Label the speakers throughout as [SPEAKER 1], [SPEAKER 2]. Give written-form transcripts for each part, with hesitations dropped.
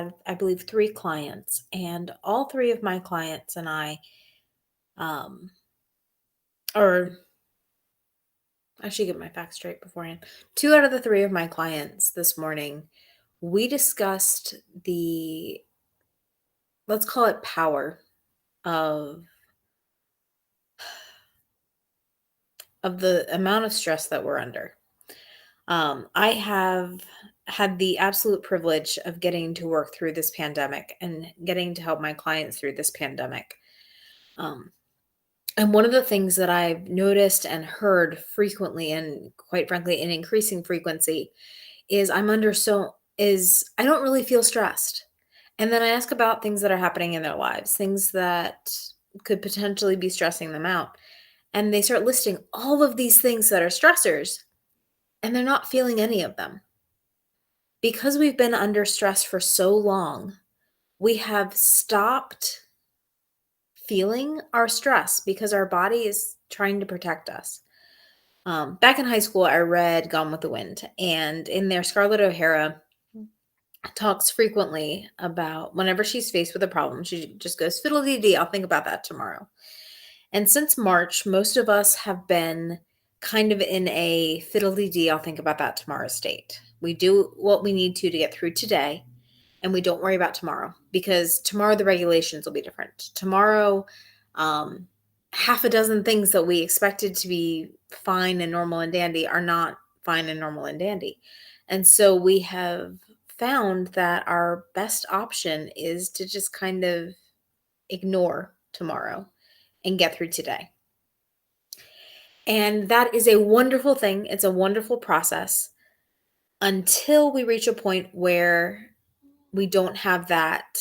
[SPEAKER 1] had, I believe, three clients, and all three of my clients and I, um, or I should get my facts straight beforehand. Two out of the three of my clients this morning, we discussed the, let's call it power of the amount of stress that we're under. I have had the absolute privilege of getting to work through this pandemic and getting to help my clients through this pandemic. Um, and one of the things that I've noticed and heard frequently, and quite frankly, in increasing frequency, is I don't really feel stressed. And then I ask about things that are happening in their lives, things that could potentially be stressing them out. And they start listing all of these things that are stressors, and they're not feeling any of them. Because we've been under stress for so long, we have stopped feeling our stress because our body is trying to protect us. Back in high school, I read Gone with the Wind, and in there, Scarlett O'Hara talks frequently about whenever she's faced with a problem, she just goes, fiddle dee dee, I'll think about that tomorrow. And since March, most of us have been kind of in a fiddle dee dee, I'll think about that tomorrow state. We do what we need to get through today, and we don't worry about tomorrow, because tomorrow the regulations will be different. Tomorrow, um, half a dozen things that we expected to be fine and normal and dandy are not fine and normal and dandy. And so we have found that our best option is to just kind of ignore tomorrow and get through today. And that is a wonderful thing. It's a wonderful process until we reach a point where we don't have that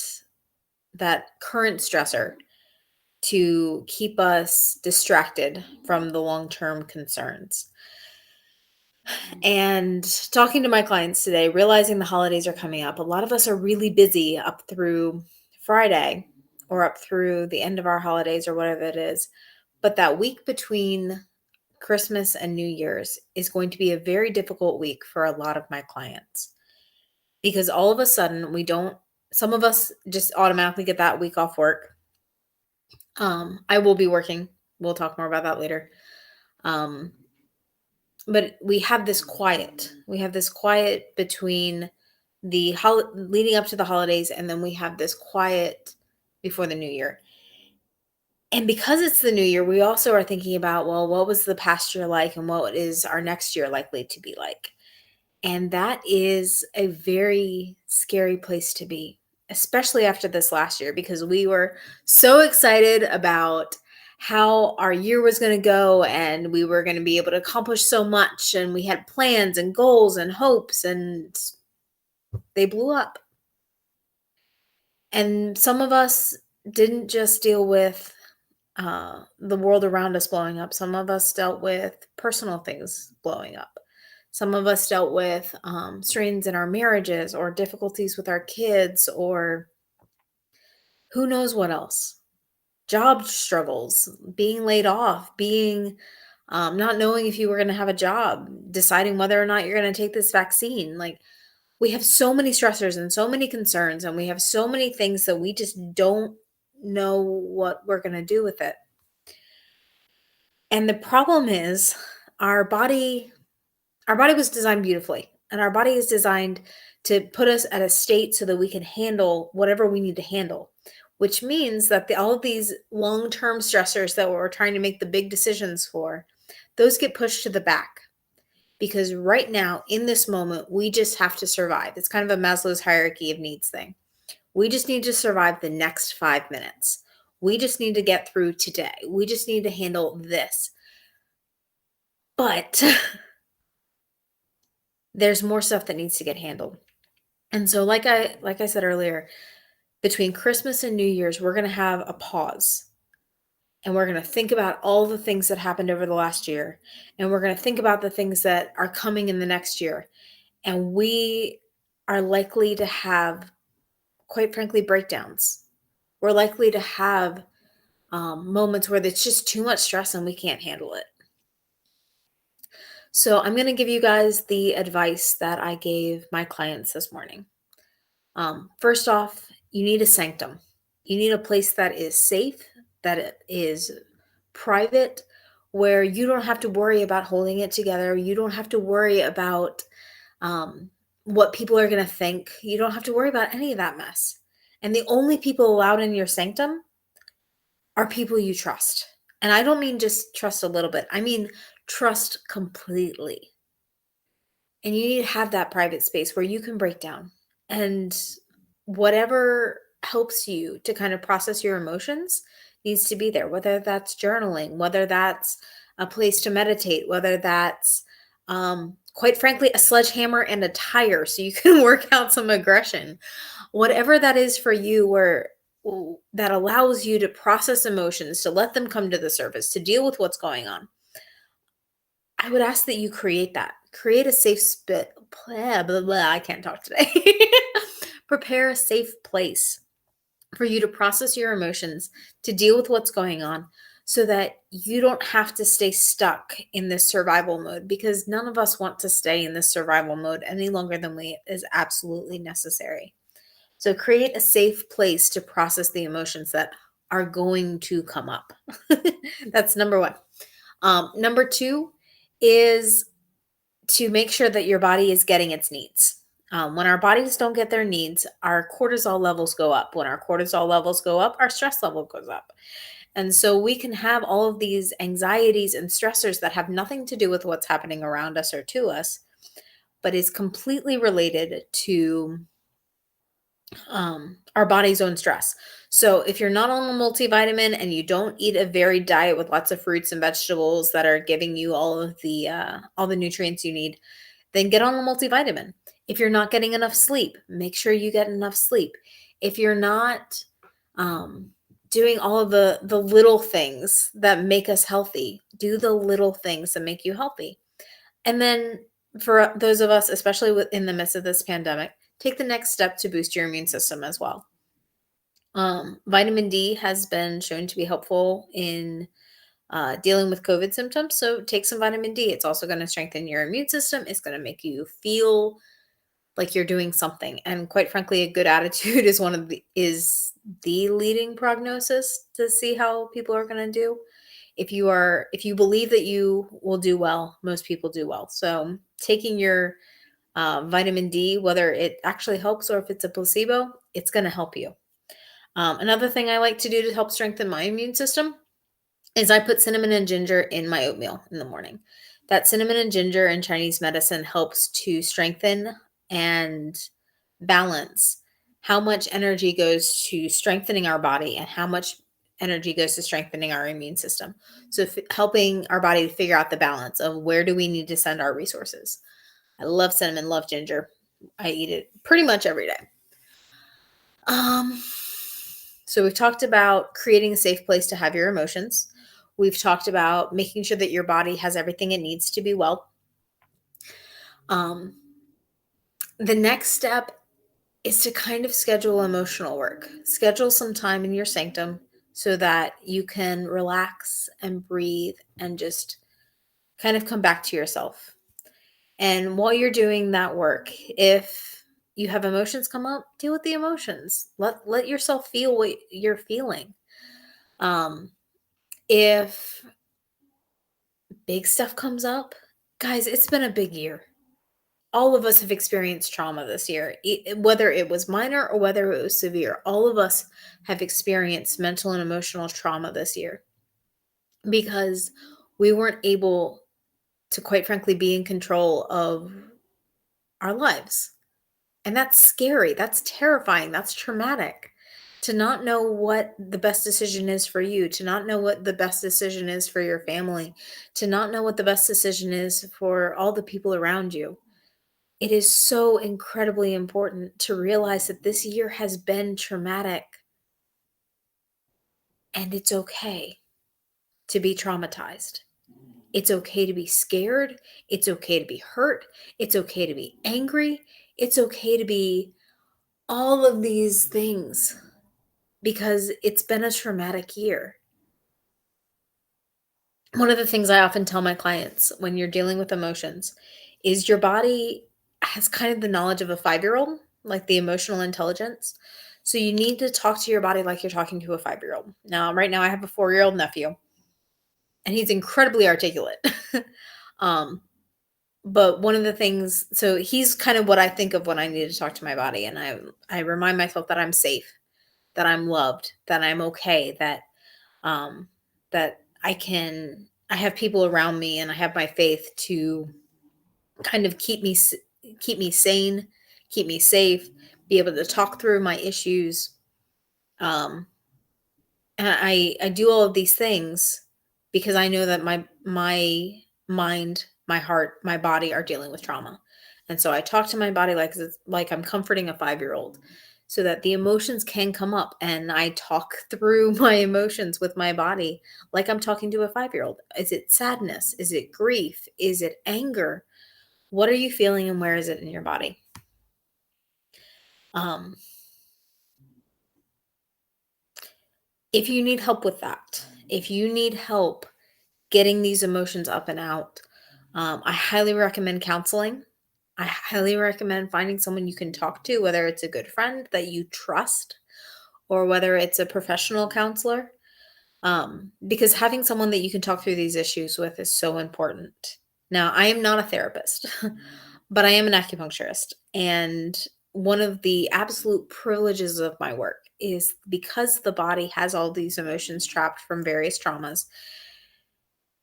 [SPEAKER 1] current stressor to keep us distracted from the long-term concerns. And talking to my clients today, realizing the holidays are coming up, a lot of us are really busy up through Friday or up through the end of our holidays or whatever it is. But that week between Christmas and New Year's is going to be a very difficult week for a lot of my clients, because all of a sudden some of us just automatically get that week off work. I will be working. We'll talk more about that later. Um, but we have this quiet. We have this quiet between leading up to the holidays, and then we have this quiet before the new year. And because it's the new year, we also are thinking about, well, what was the past year like, and what is our next year likely to be like? And that is a very scary place to be, especially after this last year, because we were so excited about how our year was going to go, and we were going to be able to accomplish so much, and we had plans and goals and hopes, and they blew up. And some of us didn't just deal with the world around us blowing up. Some of us dealt with personal things blowing up. Some of us dealt with strains in our marriages or difficulties with our kids, or who knows what else. Job struggles, being laid off, being not knowing if you were going to have a job, deciding whether or not you're going to take this vaccine. Like, we have so many stressors and so many concerns, and we have so many things that we just don't know what we're going to do with it. And the problem is, our body was designed beautifully, and our body is designed to put us at a state so that we can handle whatever we need to handle, which means that all of these long-term stressors that we're trying to make the big decisions for, those get pushed to the back. Because right now, in this moment, we just have to survive. It's kind of a Maslow's hierarchy of needs thing. We just need to survive the next 5 minutes. We just need to get through today. We just need to handle this. But there's more stuff that needs to get handled. And so, like I said earlier, between Christmas and New Year's, we're going to have a pause, and we're going to think about all the things that happened over the last year, and we're going to think about the things that are coming in the next year. And we are likely to have, quite frankly, breakdowns. We're likely to have moments where it's just too much stress and we can't handle it. So I'm going to give you guys the advice that I gave my clients this morning. First off, you need a sanctum. You need a place that is safe, that it is private, where you don't have to worry about holding it together. You don't have to worry about um, what people are going to think. You don't have to worry about any of that mess. And the only people allowed in your sanctum are people you trust. And I don't mean just trust a little bit, I mean trust completely. And you need to have that private space where you can break down and whatever helps you to kind of process your emotions needs to be there, whether that's journaling, whether that's a place to meditate, whether that's, quite frankly, a sledgehammer and a tire so you can work out some aggression. Whatever that is for you, where that allows you to process emotions, to let them come to the surface, to deal with what's going on. I would ask that you create that. Create a safe blah, blah, blah, I can't talk today. Prepare a safe place for you to process your emotions, to deal with what's going on, so that you don't have to stay stuck in this survival mode, because none of us want to stay in this survival mode any longer than we is absolutely necessary. So create a safe place to process the emotions that are going to come up. That's number one. Number two is to make sure that your body is getting its needs. When our bodies don't get their needs, our cortisol levels go up. When our cortisol levels go up, our stress level goes up. And so we can have all of these anxieties and stressors that have nothing to do with what's happening around us or to us, but is completely related to our body's own stress. So if you're not on a multivitamin and you don't eat a varied diet with lots of fruits and vegetables that are giving you all the nutrients you need, then get on a multivitamin. If you're not getting enough sleep, make sure you get enough sleep. If you're not um, doing all of the little things that make us healthy, do the little things that make you healthy. And then for those of us, especially in the midst of this pandemic, take the next step to boost your immune system as well. Vitamin D has been shown to be helpful in dealing with COVID symptoms. So take some vitamin D. It's also going to strengthen your immune system. It's going to make you feel like you're doing something. And quite frankly, a good attitude is the leading prognosis to see how people are going to do. If you believe that you will do well, most people do well. So taking your vitamin D, whether it actually helps or if it's a placebo, it's going to help you. Another thing I like to do to help strengthen my immune system is I put cinnamon and ginger in my oatmeal in the morning. That cinnamon and ginger in Chinese medicine helps to strengthen and balance how much energy goes to strengthening our body and how much energy goes to strengthening our immune system. So helping our body to figure out the balance of where do we need to send our resources. I love cinnamon, love ginger. I eat it pretty much every day. Um, so we've talked about creating a safe place to have your emotions. We've talked about making sure that your body has everything it needs to be well. Um, the next step is to kind of schedule emotional work. Schedule some time in your sanctum so that you can relax and breathe and just kind of come back to yourself. And while you're doing that work, if you have emotions come up, deal with the emotions. Let yourself feel what you're feeling. If big stuff comes up, guys, it's been a big year. All of us have experienced trauma this year, whether it was minor or whether it was severe. All of us have experienced mental and emotional trauma this year because we weren't able to, quite frankly, be in control of our lives. And that's scary. That's terrifying. That's traumatic. To not know what the best decision is for you, to not know what the best decision is for your family, to not know what the best decision is for all the people around you. It is so incredibly important to realize that this year has been traumatic and it's okay to be traumatized. It's okay to be scared. It's okay to be hurt. It's okay to be angry. It's okay to be all of these things because it's been a traumatic year. One of the things I often tell my clients when you're dealing with emotions is your body has kind of the knowledge of a 5-year-old. like the emotional intelligence. So you need to talk to your body like you're talking to a 5-year-old. Now, right now I have a 4-year-old nephew and he's incredibly articulate. um, but one of the things, so he's kind of what I think of when I need to talk to my body, and I remind myself that I'm safe, that I'm loved, that I'm okay, um that I have people around me and I have my faith to kind of keep me sane, keep me safe, be able to talk through my issues. Um and I do all of these things because I know that my mind, my heart, my body are dealing with trauma. And so I talk to my body like I'm comforting a 5-year-old so that the emotions can come up, and I talk through my emotions with my body like I'm talking to a 5-year-old. Is it sadness? Is it grief? Is it anger? What are you feeling and where is it in your body? Um if you need help with that, if you need help getting these emotions up and out, I highly recommend counseling. I highly recommend finding someone you can talk to, whether it's a good friend that you trust or whether it's a professional counselor, because having someone that you can talk through these issues with is so important. Now, I am not a therapist, but I am an acupuncturist. And one of the absolute privileges of my work is because the body has all these emotions trapped from various traumas.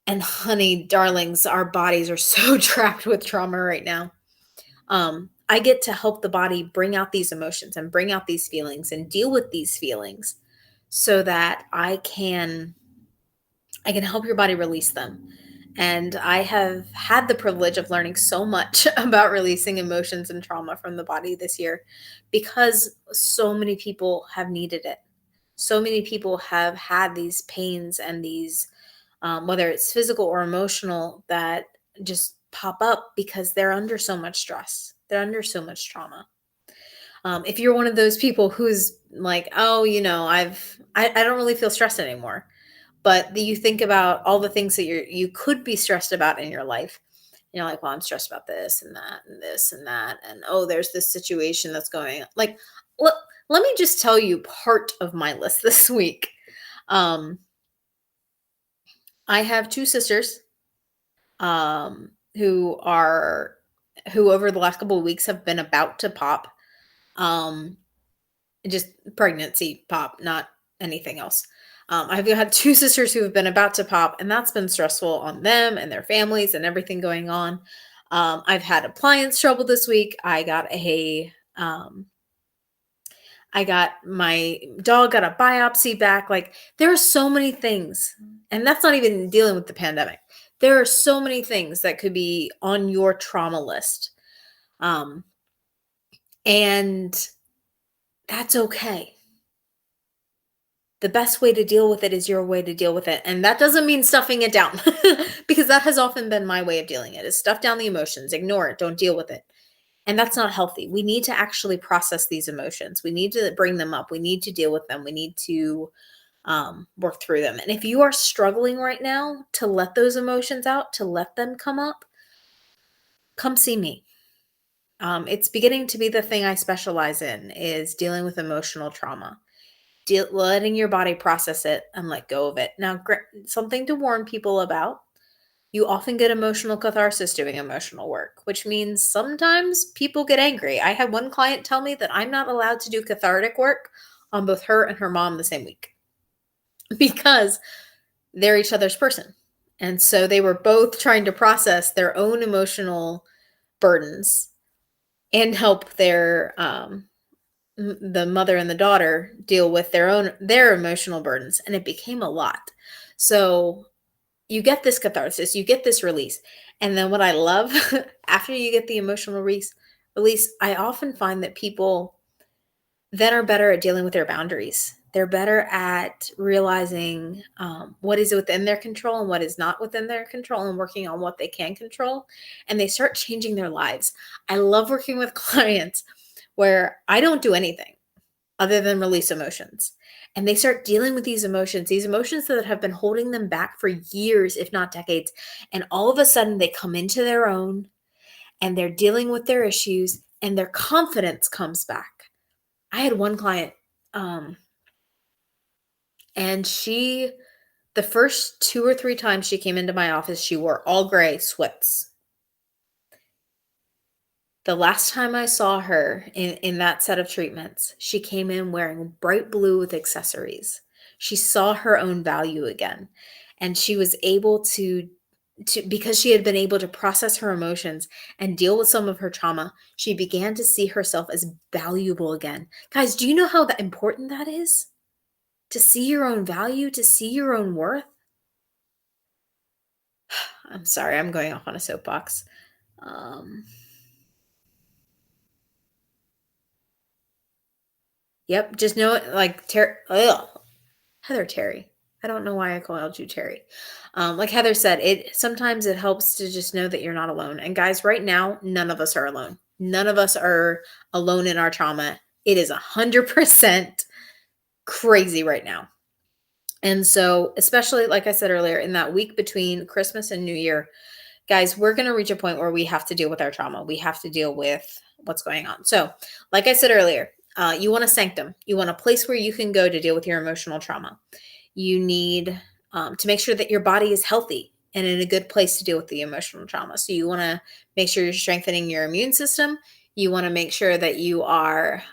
[SPEAKER 1] And honey, darlings, our bodies are so trapped with trauma right now. I get to help the body bring out these emotions and bring out these feelings and deal with these feelings so that I can help your body release them. And I have had the privilege of learning so much about releasing emotions and trauma from the body this year because so many people have needed it. So many people have had these pains and these, whether it's physical or emotional, that just pop up because they're under so much stress. They're under so much trauma. If you're one of those people who's like, oh, I don't really feel stressed anymore, but you think about all the things that you could be stressed about in your life. You're like, well, I'm stressed about this and that and this and that, and oh, there's this situation that's going on. Like, let, let me just tell you part of my list this week. Um, I have two sisters um, who are who over the last couple of weeks have been about to pop. Um, just pregnancy pop, not anything else. I've had two sisters who have been about to pop, and that's been stressful on them and their families and everything going on. I've had appliance trouble this week. I got my dog got a biopsy back. Like, there are so many things, and that's not even dealing with the pandemic. There are so many things that could be on your trauma list. Um, and that's okay. The best way to deal with it is your way to deal with it, and that doesn't mean stuffing it down because that has often been my way of dealing it, is stuff down the emotions, ignore it, don't deal with it, and that's not healthy. We need to actually process these emotions. We need to bring them up. We need to deal with them. We need to work through them. And if you are struggling right now to let those emotions out, to let them come up, come see me. It's beginning to be the thing I specialize in, is dealing with emotional trauma, letting your body process it and let go of it. Now, something to warn people about: you often get emotional catharsis doing emotional work, which means sometimes people get angry. I had one client tell me that I'm not allowed to do cathartic work on both her and her mom the same week because they're each other's person. And so they were both trying to process their own emotional burdens and help the mother and the daughter deal with their emotional burdens, and it became a lot. So you get this catharsis, you get this release. And then what I love after you get the emotional release, I often find that people then are better at dealing with their boundaries. They're better at realizing what is within their control and what is not within their control, and working on what they can control. And they start changing their lives. I love working with clients where I don't do anything other than release emotions. And they start dealing with these emotions that have been holding them back for years, if not decades. And all of a sudden they come into their own and they're dealing with their issues and their confidence comes back. I had one client, um, and the first 2 or 3 times she came into my office, she wore all gray sweats. The last time I saw her in that set of treatments, she came in wearing bright blue with accessories. She saw her own value again, and she was able to because she had been able to process her emotions and deal with some of her trauma, she began to see herself as valuable again. Guys, do you know how that important that is? To see your own value, to see your own worth? I'm sorry, I'm going off on a soapbox. Um, yep, just know it like Heather Terry. I don't know why I called you Terry. Like Heather said, it sometimes it helps to just know that you're not alone. And guys, right now, none of us are alone. None of us are alone in our trauma. It is 100% crazy right now. And so, especially like I said earlier, in that week between Christmas and New Year, guys, we're going to reach a point where we have to deal with our trauma. We have to deal with what's going on. So, like I said earlier, you want a sanctum. You want a place where you can go to deal with your emotional trauma. You need to make sure that your body is healthy and in a good place to deal with the emotional trauma. So, you want to make sure you're strengthening your immune system. You want to make sure that you are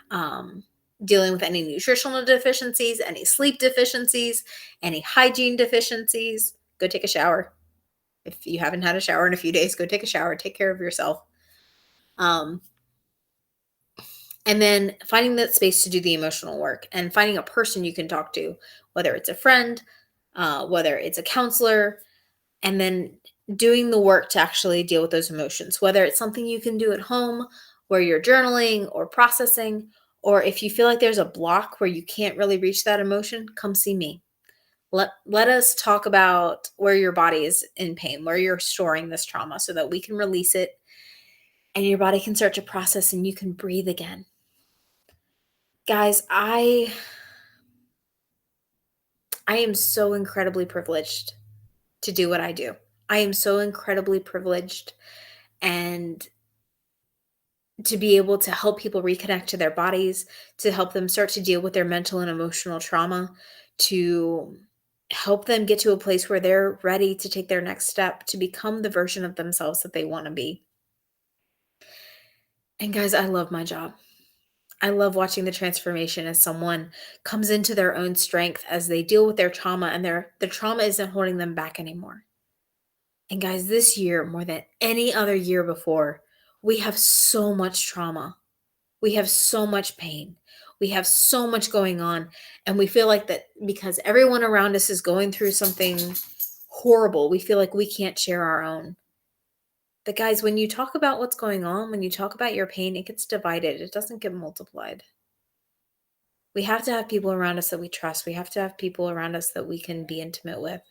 [SPEAKER 1] dealing with any nutritional deficiencies, any sleep deficiencies, any hygiene deficiencies. Go take a shower. If you haven't had a shower in a few days, go take a shower, take care of yourself. Um, and then finding that space to do the emotional work and finding a person you can talk to, whether it's a friend, whether it's a counselor, and then doing the work to actually deal with those emotions, whether it's something you can do at home where you're journaling or processing, or if you feel like there's a block where you can't really reach that emotion, come see me. Let us talk about where your body is in pain, where you're storing this trauma so that we can release it and your body can start to process and you can breathe again. Guys, I am so incredibly privileged to do what I do. I am so incredibly privileged and to be able to help people reconnect to their bodies, to help them start to deal with their mental and emotional trauma, to help them get to a place where they're ready to take their next step to become the version of themselves that they want to be. And guys, I love my job. I love watching the transformation as someone comes into their own strength as they deal with their trauma and the trauma isn't holding them back anymore. And guys, this year, more than any other year before, we have so much trauma. We have so much pain. We have so much going on. And we feel like that because everyone around us is going through something horrible, we feel like we can't share our own. But guys, when you talk about what's going on, when you talk about your pain, it gets divided. It doesn't get multiplied. We have to have people around us that we trust. We have to have people around us that we can be intimate with.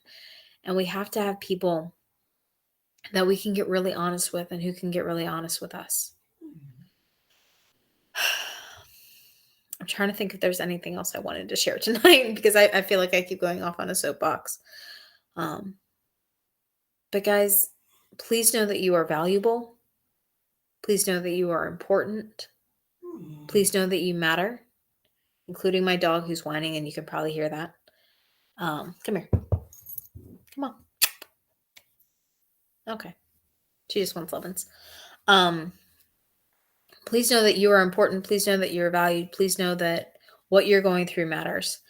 [SPEAKER 1] And we have to have people that we can get really honest with and who can get really honest with us. I'm trying to think if there's anything else I wanted to share tonight because I feel like I keep going off on a soapbox. Um, but guys, please know that you are valuable. Please know that you are important. Please know that you matter, including my dog who's whining, and you can probably hear that. Come here. Come on. Okay. She just wants lovin's. Please know that you are important. Please know that you're valued. Please know that what you're going through matters.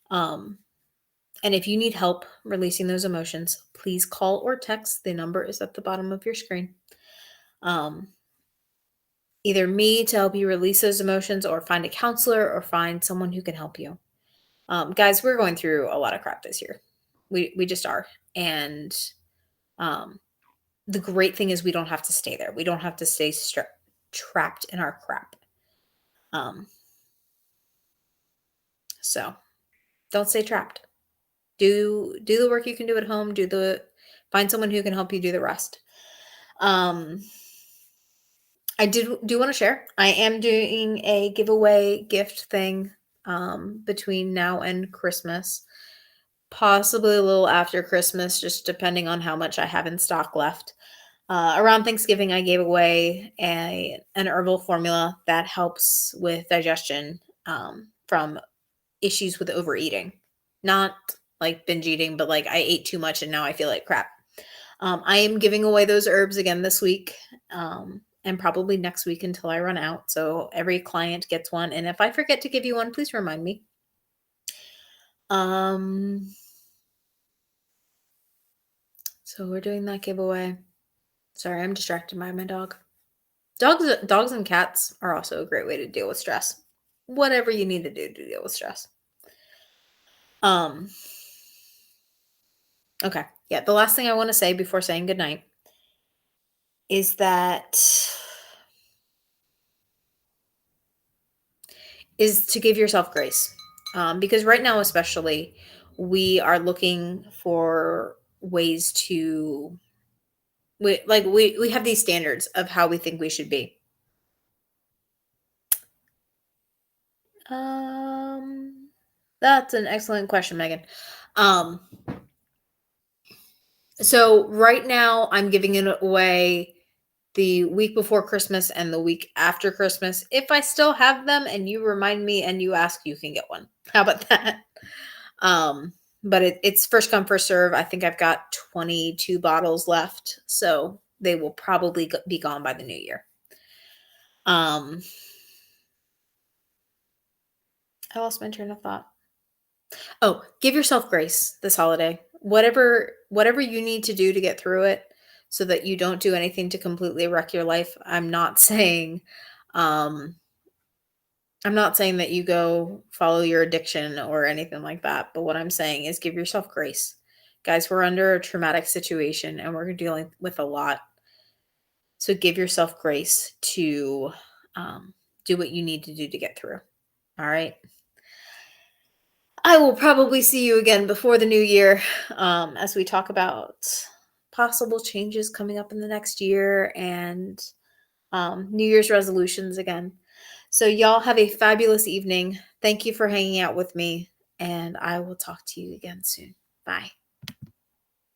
[SPEAKER 1] And if you need help releasing those emotions, please call or text. The number is at the bottom of your screen. Either me to help you release those emotions or find a counselor or find someone who can help you. Guys, we're going through a lot of crap this year. We just are. And the great thing is we don't have to stay there. We don't have to stay trapped in our crap. So don't stay trapped. Do the work you can do at home. Find someone who can help you do the rest. I do want to share. I am doing a giveaway gift thing between now and Christmas, possibly a little after Christmas, just depending on how much I have in stock left. Around Thanksgiving, I gave away an herbal formula that helps with digestion from issues with overeating. Not like binge eating, but like I ate too much and now I feel like crap. I am giving away those herbs again this week, and probably next week until I run out. So every client gets one. And if I forget to give you one, please remind me. Um, so we're doing that giveaway. Sorry, I'm distracted by my dog. Dogs and cats are also a great way to deal with stress. Whatever you need to do to deal with stress. Um, okay. Yeah, the last thing I want to say before saying goodnight is that is to give yourself grace. Because right now, especially, we are looking for ways to we have these standards of how we think we should be. Um, that's an excellent question, Megan. Um, so right now I'm giving it away the week before Christmas and the week after Christmas. If I still have them and you remind me and you ask, you can get one. How about that? But it's first come, first serve. I think I've got 22 bottles left, so they will probably be gone by the new year. I lost my train of thought. Oh, give yourself grace this holiday. Whatever you need to do to get through it so that you don't do anything to completely wreck your life. Um I'm not saying that you go follow your addiction or anything like that, but what I'm saying is give yourself grace. Guys, we're under a traumatic situation and we're dealing with a lot. So give yourself grace to do what you need to do to get through. All right. I will probably see you again before the new year as we talk about possible changes coming up in the next year and New Year's resolutions again. So, y'all have a fabulous evening. Thank you for hanging out with me, and I will talk to you again soon. Bye.